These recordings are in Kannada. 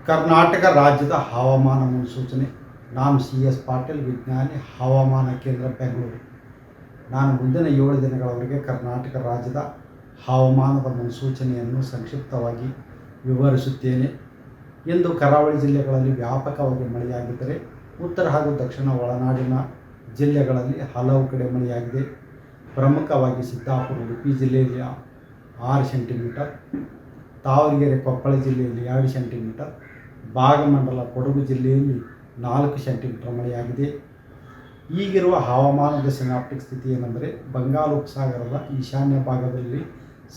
ಕರ್ನಾಟಕ ರಾಜ್ಯದ ಹವಾಮಾನ ಮುನ್ಸೂಚನೆ. ನಾನು CS ಪಾಟೀಲ್, ವಿಜ್ಞಾನಿ, ಹವಾಮಾನ ಕೇಂದ್ರ, ಬೆಂಗಳೂರು. ನಾನು ಮುಂದಿನ 7 ದಿನಗಳವರೆಗೆ ಕರ್ನಾಟಕ ರಾಜ್ಯದ ಹವಾಮಾನದ ಮುನ್ಸೂಚನೆಯನ್ನು ಸಂಕ್ಷಿಪ್ತವಾಗಿ ವಿವರಿಸುತ್ತೇನೆ. ಇಂದು ಕರಾವಳಿ ಜಿಲ್ಲೆಗಳಲ್ಲಿ ವ್ಯಾಪಕವಾಗಿ ಮಳೆಯಾಗಿದ್ದರೆ, ಉತ್ತರ ಹಾಗೂ ದಕ್ಷಿಣ ಒಳನಾಡಿನ ಜಿಲ್ಲೆಗಳಲ್ಲಿ ಹಲವು ಕಡೆ ಮಳೆಯಾಗಿದೆ. ಪ್ರಮುಖವಾಗಿ ಸಿದ್ದಾಪುರ, ಉಡುಪಿ ಜಿಲ್ಲೆಯಲ್ಲಿ 6 ಸೆಂಟಿಮೀಟರ್, ತಾವರೆಕೆರೆ, ಕೊಪ್ಪಳ ಜಿಲ್ಲೆಯಲ್ಲಿ 2 ಸೆಂಟಿಮೀಟರ್, ಭಾಗಮಂಡಲ, ಕೊಡಗು ಜಿಲ್ಲೆಯಲ್ಲಿ 4 ಸೆಂಟಿಮೀಟರ್ ಮಳೆಯಾಗಿದೆ. ಈಗಿರುವ ಹವಾಮಾನದ ಸಿನಾಪ್ಟಿಕ್ ಸ್ಥಿತಿ ಏನೆಂದರೆ, ಬಂಗಾಳ ಉಪಸಾಗರದ ಈಶಾನ್ಯ ಭಾಗದಲ್ಲಿ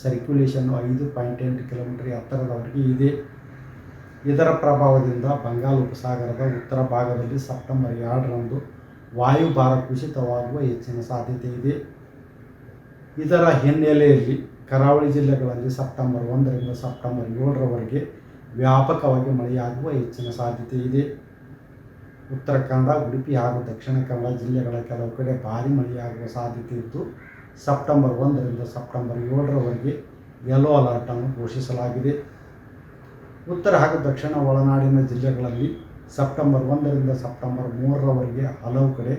ಸರ್ಕ್ಯುಲೇಷನ್ನು 5.8 ಕಿಲೋಮೀಟರ್ ಎತ್ತರದವರೆಗೆ ಇದೆ. ಇದರ ಪ್ರಭಾವದಿಂದ ಬಂಗಾಳ ಉಪಸಾಗರದ ಉತ್ತರ ಭಾಗದಲ್ಲಿ ಸೆಪ್ಟೆಂಬರ್ 2ರಂದು ವಾಯುಭಾರ ಕುಸಿತವಾಗುವ ಹೆಚ್ಚಿನ ಸಾಧ್ಯತೆ ಇದೆ. ಇದರ ಹಿನ್ನೆಲೆಯಲ್ಲಿ ಕರಾವಳಿ ಜಿಲ್ಲೆಗಳಲ್ಲಿ ಸೆಪ್ಟೆಂಬರ್ 1ರಿಂದ ಸೆಪ್ಟೆಂಬರ್ 7ರವರೆಗೆ ವ್ಯಾಪಕವಾಗಿ ಮಳೆಯಾಗುವ ಹೆಚ್ಚಿನ ಸಾಧ್ಯತೆ ಇದೆ. ಉತ್ತರ ಕನ್ನಡ, ಉಡುಪಿ ಹಾಗೂ ದಕ್ಷಿಣ ಕನ್ನಡ ಜಿಲ್ಲೆಗಳ ಕೆಲವು ಕಡೆ ಭಾರೀ ಮಳೆಯಾಗುವ ಸಾಧ್ಯತೆ ಇದ್ದು, ಸೆಪ್ಟೆಂಬರ್ 1ರಿಂದ ಸೆಪ್ಟೆಂಬರ್ 7ರವರೆಗೆ ಯೆಲ್ಲೋ ಅಲರ್ಟನ್ನು ಘೋಷಿಸಲಾಗಿದೆ. ಉತ್ತರ ಹಾಗೂ ದಕ್ಷಿಣ ಒಳನಾಡಿನ ಜಿಲ್ಲೆಗಳಲ್ಲಿ ಸೆಪ್ಟೆಂಬರ್ 1ರಿಂದ ಸೆಪ್ಟೆಂಬರ್ 3ರವರೆಗೆ ಹಲವು ಕಡೆ,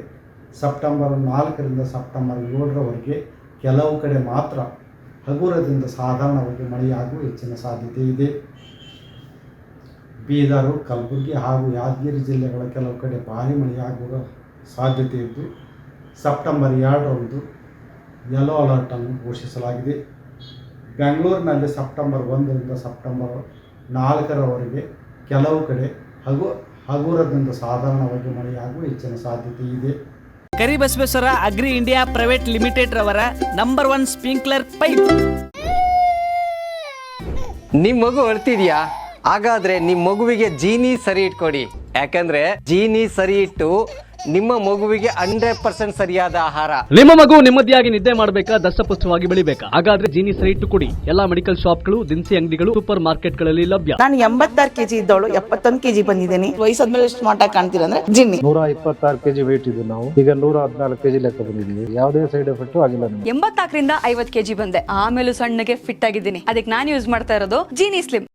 ಸೆಪ್ಟೆಂಬರ್ 4ರಿಂದ ಸೆಪ್ಟೆಂಬರ್ 7ರವರೆಗೆ ಕೆಲವು ಕಡೆ ಮಾತ್ರ ಹಗುರದಿಂದ ಸಾಧಾರಣವಾಗಿ ಮಳೆಯಾಗುವ ಹೆಚ್ಚಿನ ಸಾಧ್ಯತೆ ಇದೆ. ಬೀದರು, ಕಲಬುರಗಿ ಹಾಗೂ ಯಾದಗಿರಿ ಜಿಲ್ಲೆಗಳ ಕೆಲವು ಕಡೆ ಭಾರೀ ಮಳೆಯಾಗುವ ಸಾಧ್ಯತೆ ಇದ್ದು, ಸೆಪ್ಟೆಂಬರ್ 2ರಂದು ಯೆಲ್ಲೋ ಅಲರ್ಟನ್ನು ಘೋಷಿಸಲಾಗಿದೆ. ಬೆಂಗಳೂರಿನಲ್ಲಿ ಸೆಪ್ಟೆಂಬರ್ 1ರಿಂದ ಸೆಪ್ಟೆಂಬರ್ 4ರವರೆಗೆ ಕೆಲವು ಕಡೆ ಹಗುರದಿಂದ ಸಾಧಾರಣವಾಗಿ ಮಳೆಯಾಗುವ ಹೆಚ್ಚಿನ ಸಾಧ್ಯತೆ ಇದೆ. Karibasaveshwara agri India private limited ರವರ ನಂಬರ್ 1 ಸ್ಪ್ರಿಂಕ್ಲರ್ ಪೈಪ್. ನಿಮ್ಮ ಮಗು ಅಳ್ತಿದ್ಯಾ? ಹಾಗಾದ್ರೆ ನಿಮ್ಮ ಮಗುವಿಗೆ ಜೀನಿ ಸರಿ ಇಟ್ಕೊಡಿ. ಯಾಕಂದ್ರೆ ಜೀನಿ ಸರಿ ಇಟ್ಟು ನಿಮ್ಮ ಮಗುವಿಗೆ 100% ಸರಿಯಾದ ಆಹಾರ. ನಿಮ್ಮ ಮಗು ನೆಮ್ಮದಿಯಾಗಿ ನಿದ್ದೆ ಮಾಡಬೇಕಾ, ದಷ್ಟಪುಷ್ಟವಾಗಿ ಬೆಳಿಬೇಕಾ? ಹಾಗಾದ್ರೆ ಜೀನಿ ಸರಿ ಇಟ್ಟು ಕೊಡಿ. ಎಲ್ಲಾ ಮೆಡಿಕಲ್ ಶಾಪ್ಗಳು, ದಿನಸಿ ಅಂಗಡಿಗಳು, ಸೂಪರ್ ಮಾರ್ಕೆಟ್ಗಳಲ್ಲಿ ಲಭ್ಯ. ನಾನು 86 kg ಇದ್ದವಳು 71 kg ಬಂದಿದ್ದೀನಿ. ವಯಸ್ಸಾದ್ಮೇಲೆ ಸ್ಮಾರ್ಟ್ ಆಗಿ ಕಾಣ್ತೀರಾ ಅಂದ್ರೆ ಜಿನ್ನಿ. 126 kg ವೇಟ್ ಇದೆ. ನಾವು ಈಗ 114 kg ಲೆಕ್ಕ ಬಂದಿದ್ದೀವಿ. ಯಾವುದೇ ಸೈಡ್ ಎಫೆಕ್ಟ್ ಆಗಿಲ್ಲ. 84ರಿಂದ 50 kg ಬಂದೆ. ಆಮೇಲೆ ಸಣ್ಣಗೆ ಫಿಟ್ ಆಗಿದ್ದೀನಿ. ಅದಕ್ಕೆ ನಾನು ಯೂಸ್ ಮಾಡ್ತಾ ಇರೋದು ಜೀನಿ ಸ್ಲಿಮ್.